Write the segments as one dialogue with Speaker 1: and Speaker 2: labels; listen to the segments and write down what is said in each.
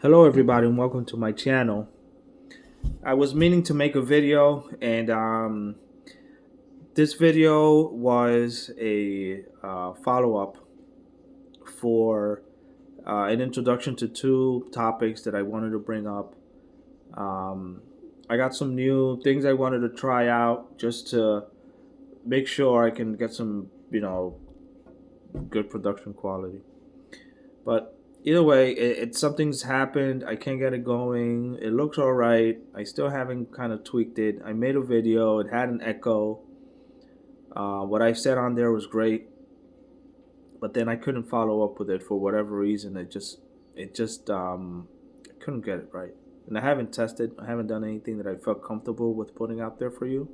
Speaker 1: Hello, everybody, and welcome to my channel. I was meaning to make a video, and this video was a follow up for an introduction to two topics that I wanted to bring up. Um, I got some new things I wanted to try out just to make sure I can get some, good production quality. But either way, something's happened. I can't get it going. It looks all right. I still haven't kind of tweaked it. I made a video. It had an echo. What I said on there was great, but then I couldn't follow up with it for whatever reason. I couldn't get it right. And I haven't tested. I haven't done anything that I felt comfortable with putting out there for you.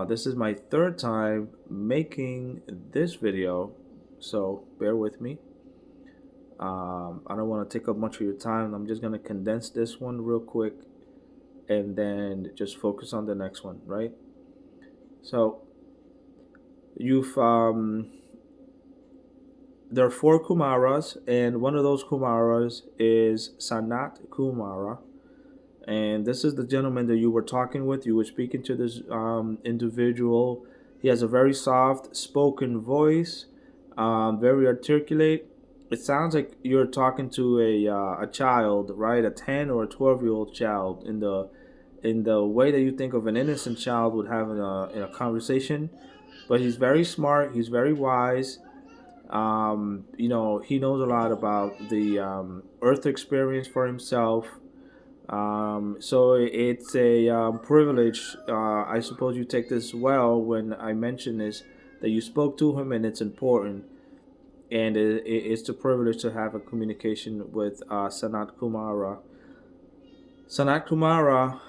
Speaker 1: This is my third time making this video, so bear with me. I don't want to take up much of your time. I'm just going to condense this one real quick and then just focus on the next one, right? So, you've, there are four Kumaras, and one of those Kumaras is Sanat Kumara. And this is the gentleman that you were talking with. You were speaking to this individual. He has a very soft spoken voice, very articulate. It sounds like you're talking to a child, right? A 10 or 12-year-old child in the way that you think of an innocent child would have in a conversation. But he's very smart. He's very wise. He knows a lot about the Earth experience for himself. So it's a privilege. I suppose you take this well when I mention this that you spoke to him, and it's important. And it's a privilege to have a communication with Sanat Kumara. Sanat Kumara,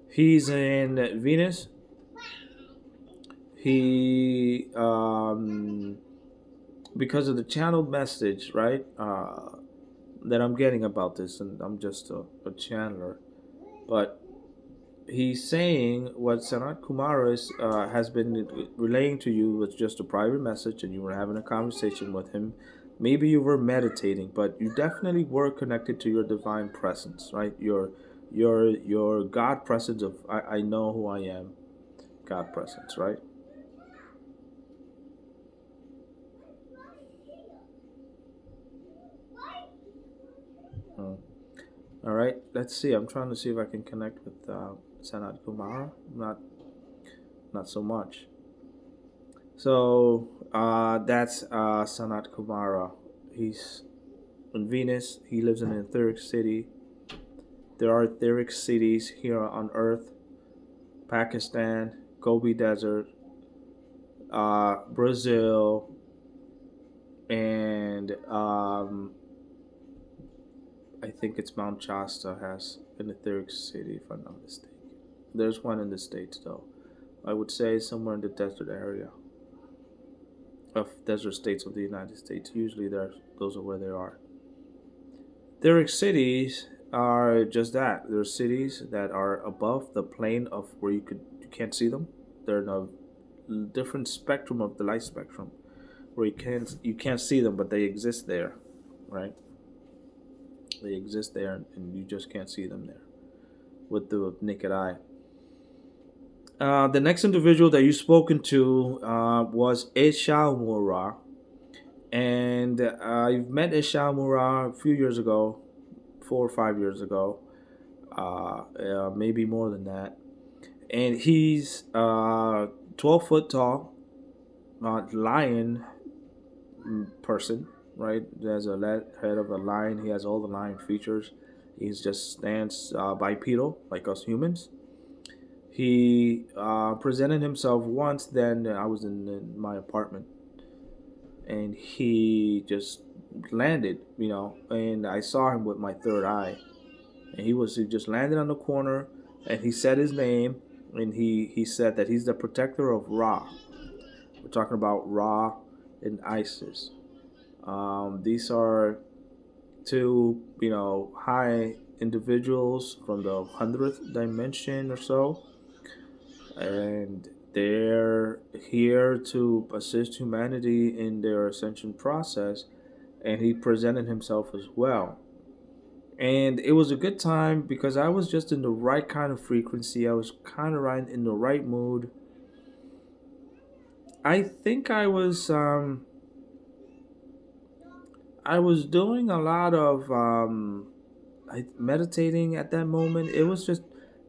Speaker 1: he's in Venus. He because of the channeled message, right? That I'm getting about this, and I'm just a channeler. But he's saying what Sanat Kumar has been relaying to you was just a private message, and you were having a conversation with him. Maybe you were meditating, but you definitely were connected to your divine presence, right? Your God presence of I know who I am, God presence, right? Hmm. All right, let's see. I'm trying to see if I can connect with Sanat Kumar. Not so much. So that's Sanat Kumara. He's in Venus. He lives in an etheric city. There are etheric cities here on Earth: Pakistan, Gobi Desert, Brazil, and I think it's Mount Shasta has an etheric city, if I'm not mistaken. There's one in the States, though. I would say somewhere in the desert area of desert states of the United States. Usually, those are where they are. Etheric cities are just that. They're cities that are above the plane of where you can't see them. They're in a different spectrum of the light spectrum where you can't see them, but they exist there, right? They exist there, and you just can't see them there with the naked eye. The next individual that you've spoken to was Ishal Mul Ra, and I've met Ishal Mul Ra a few years ago, 4 or 5 years ago, maybe more than that. And he's 12 foot tall, lion person, right? There's a head of a lion. He has all the lion features. He's just stands bipedal like us humans. He presented himself once. Then I was in my apartment, and he just landed, and I saw him with my third eye, and he just landed on the corner, and he said his name, and he said that he's the protector of Ra. We're talking about Ra and Isis. These are two, high individuals from the 100th dimension or so, and they're here to assist humanity in their ascension process. and he presented himself as well. And it was a good time because I was just in the right kind of frequency. I was kind of right in the right mood. I think I was doing a lot of meditating at that moment. It was just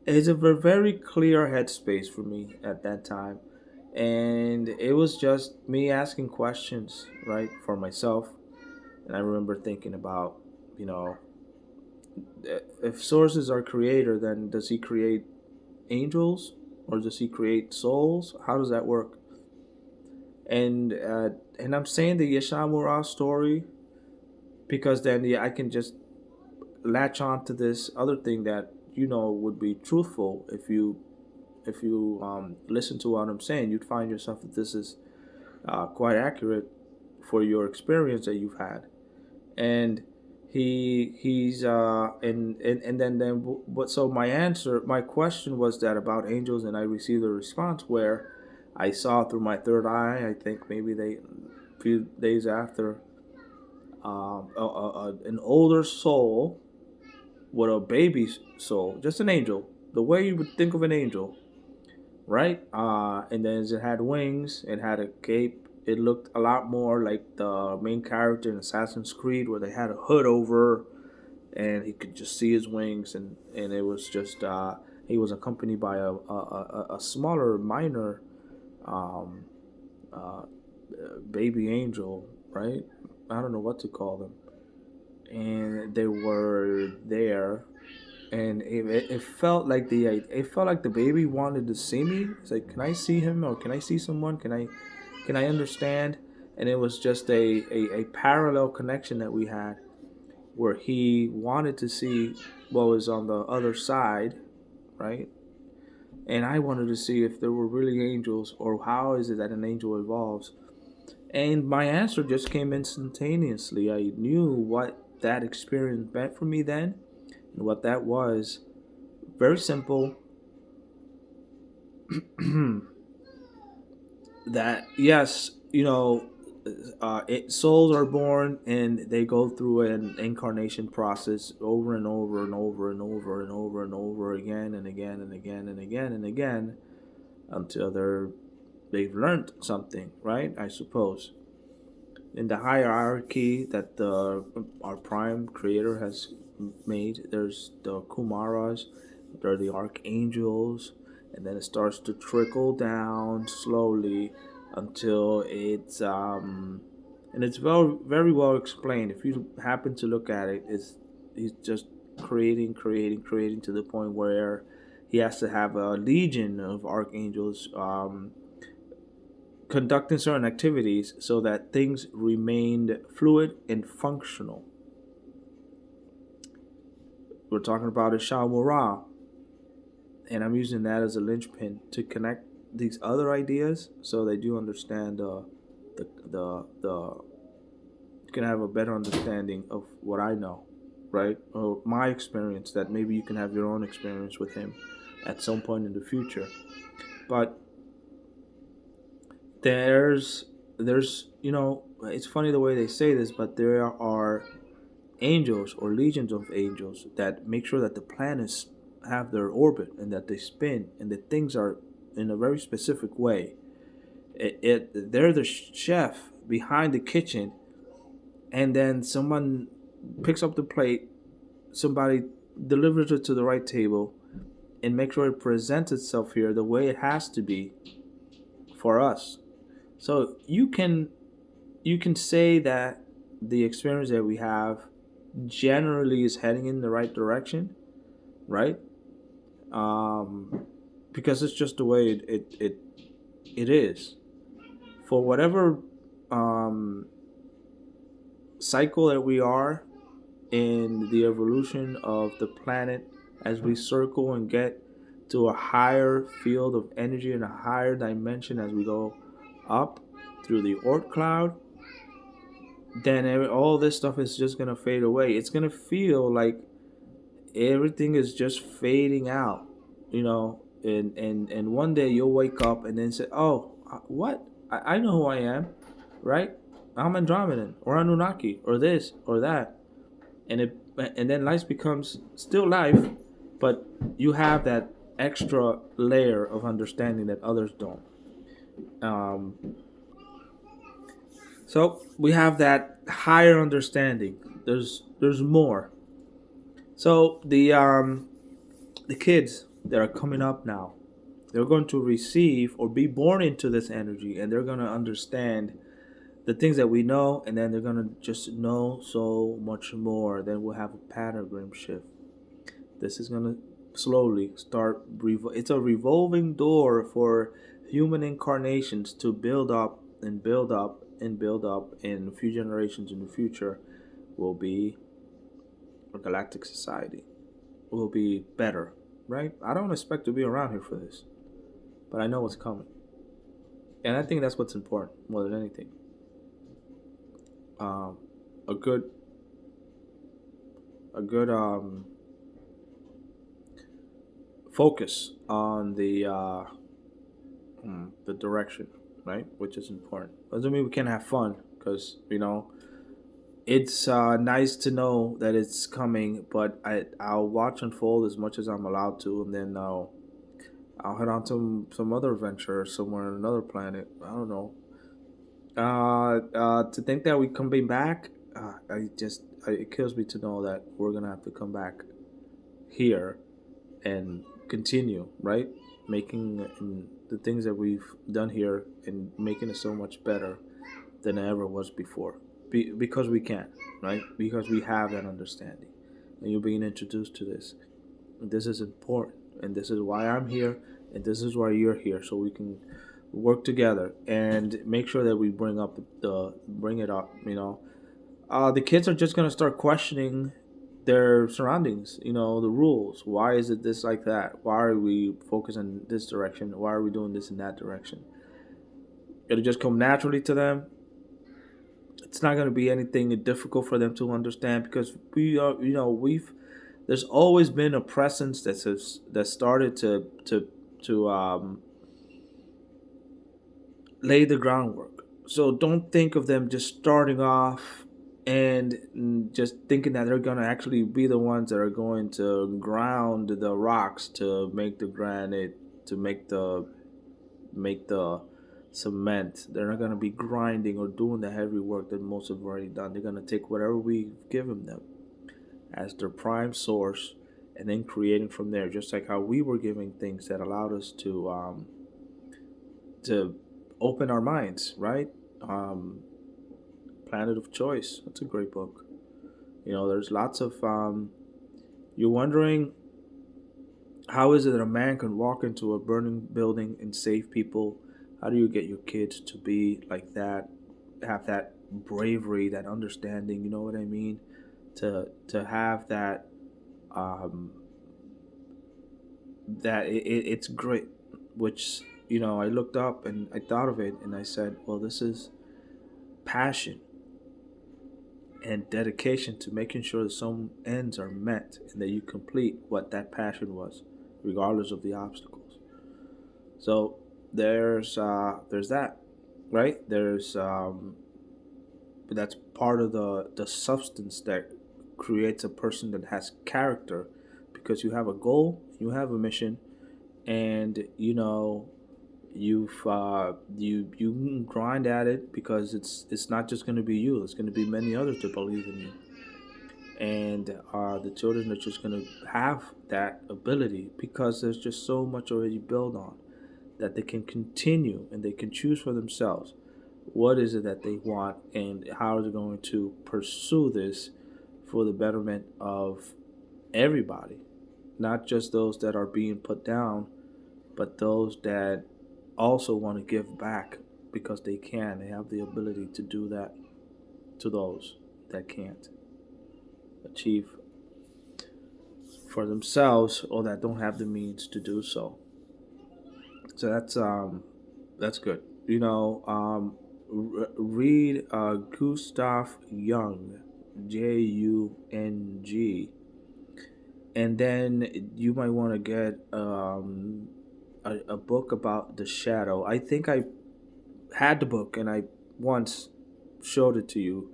Speaker 1: it's a very clear headspace for me at that time, and it was just me asking questions, right, for myself. And I remember thinking about, you know, if sources are creator, then does he create angels or does he create souls? How does that work? And I'm saying the Ishal Mul Ra story because then yeah, I can just latch on to this other thing that would be truthful if you listen to what I'm saying. You'd find yourself that this is quite accurate for your experience that you've had. And he's and then but so my question was that about angels, and I received a response where I saw through my third eye. I think maybe they few days after, an older soul with a baby's soul, just an angel, the way you would think of an angel, right? And then it had wings, it had a cape. It looked a lot more like the main character in Assassin's Creed, where they had a hood over, and he could just see his wings, and it was just he was accompanied by a smaller, minor um, uh, baby angel, right? I don't know what to call them, and they were there, and it felt like the baby wanted to see me. It's like, can I see him, or can I see someone? Can I understand? And it was just a parallel connection that we had, where he wanted to see what was on the other side, right? And I wanted to see if there were really angels, or how is it that an angel evolves. And my answer just came instantaneously. I knew what that experience meant for me then, and what that was. Very simple. That yes, souls are born and they go through an incarnation process over and over and over and over and over and over again and again and again and again and again until they've learned something, right? I suppose. In the hierarchy that the our prime creator has made, there's the Kumaras, there are the archangels, and then it starts to trickle down slowly until it's and it's very well explained. If you happen to look at it, it's he's just creating to the point where he has to have a legion of archangels conducting certain activities so that things remained fluid and functional. We're talking about Ishal Mul Ra, and I'm using that as a linchpin to connect these other ideas so they do understand the you can have a better understanding of what I know, right? Or my experience, that maybe you can have your own experience with him at some point in the future. But there's it's funny the way they say this, but there are angels or legions of angels that make sure that the planets have their orbit and that they spin and that things are in a very specific way. They're the chef behind the kitchen, and then someone picks up the plate, somebody delivers it to the right table, and make sure it presents itself here the way it has to be for us. So you can say that the experience that we have generally is heading in the right direction, right? Um, because it's just the way it is. For whatever um, cycle that we are in the evolution of the planet, as we circle and get to a higher field of energy and a higher dimension as we go up through the Oort cloud, then all this stuff is just gonna fade away. It's gonna feel like everything is just fading out, and one day you'll wake up and then say, "Oh, what? I know who I am," right? I'm Andromedan or Anunnaki or this or that, and then life becomes still life, but you have that extra layer of understanding that others don't. Um, so we have that higher understanding. There's more. So the kids that are coming up now, they're going to receive or be born into this energy, and they're going to understand the things that we know, and then they're going to just know so much more. Then we'll have a paradigm shift. This is going to slowly start. It's a revolving door for human incarnations to build up and build up and build up, and a few generations in the future will be a galactic society. Will be better, right? I don't expect to be around here for this, but I know what's coming, and I think that's what's important more than anything. Um, a good, a good focus on the direction, right? Which is important. Doesn't mean we can't have fun, because it's nice to know that it's coming, but I'll watch unfold as much as I'm allowed to, and then I'll head on to some other adventure somewhere on another planet. I don't know. To think that we coming back, it kills me to know that we're gonna have to come back here and continue, right? Making the things that we've done here and making it so much better than it ever was before. Because we can, right? Because we have that understanding. And you're being introduced to this. And this is important. And this is why I'm here. And this is why you're here. So we can work together and make sure that we bring it up, the kids are just going to start questioning their surroundings, the rules. Why is it this like that? Why are we focusing in this direction? Why are we doing this in that direction? It'll just come naturally to them. It's not going to be anything difficult for them to understand, because we are, we've there's always been a presence that started to lay the groundwork. So don't think of them just starting off and just thinking that they're going to actually be the ones that are going to ground the rocks to make the granite, to make the cement. They're not going to be grinding or doing the heavy work that most have already done. They're going to take whatever we've given them as their prime source, and then creating from there, just like how we were giving things that allowed us to open our minds, right? Um, Planet of Choice. That's a great book. There's lots of. You're wondering, how is it that a man can walk into a burning building and save people? How do you get your kids to be like that? Have that bravery, that understanding. You know what I mean? To have that. Um, it's great. Which I looked up and I thought of it and I said, well, this is passion and dedication to making sure that some ends are met and that you complete what that passion was, regardless of the obstacles. So there's that, right? That's part of the substance that creates a person that has character, because you have a goal, you have a mission, and you grind at it, because it's not just going to be you. It's going to be many others that believe in you, and the children are just going to have that ability, because there's just so much already built on, that they can continue and they can choose for themselves what is it that they want, and how they're going to pursue this for the betterment of everybody, not just those that are being put down, but those that also want to give back, because they can. They have the ability to do that to those that can't achieve for themselves, or that don't have the means to do so. So that's good. Read Gustav Jung, Jung, and then you might want to get a book about the shadow. I think I had the book and I once showed it to you.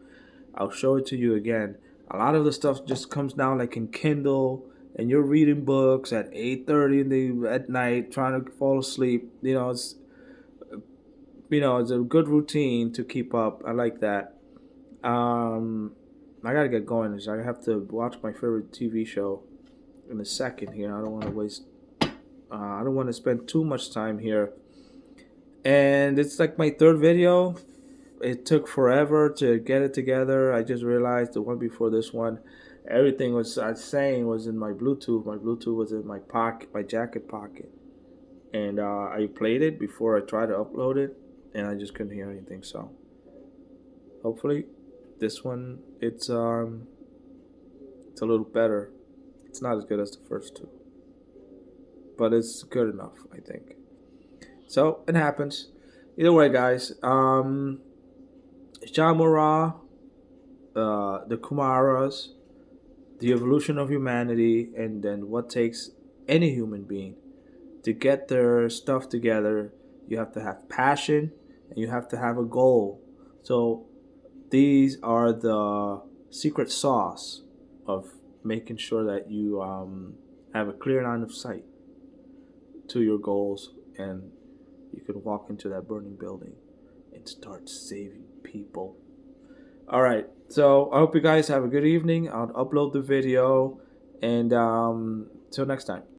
Speaker 1: I'll show it to you again. A lot of the stuff just comes down like in Kindle, and you're reading books at 8:30 at night, trying to fall asleep. It's a good routine to keep up. I like that. Um, I gotta get going. I have to watch my favorite TV show in a second here. I don't want to waste. I don't want to spend too much time here. And it's like my third video. It took forever to get it together. I just realized the one before this one, everything was I was saying was in my Bluetooth. My Bluetooth was in my pocket, my jacket pocket, and I played it before I tried to upload it, and I just couldn't hear anything. So hopefully, this one it's a little better. It's not as good as the first two, but it's good enough, I think. So it happens. Either way, guys. Ishal Mul Ra, the Kumaras, the evolution of humanity, and then what takes any human being to get their stuff together. You have to have passion and you have to have a goal. So these are the secret sauce of making sure that you have a clear line of sight to your goals, and you can walk into that burning building and start saving people. All right. So I hope you guys have a good evening. I'll upload the video, and till next time.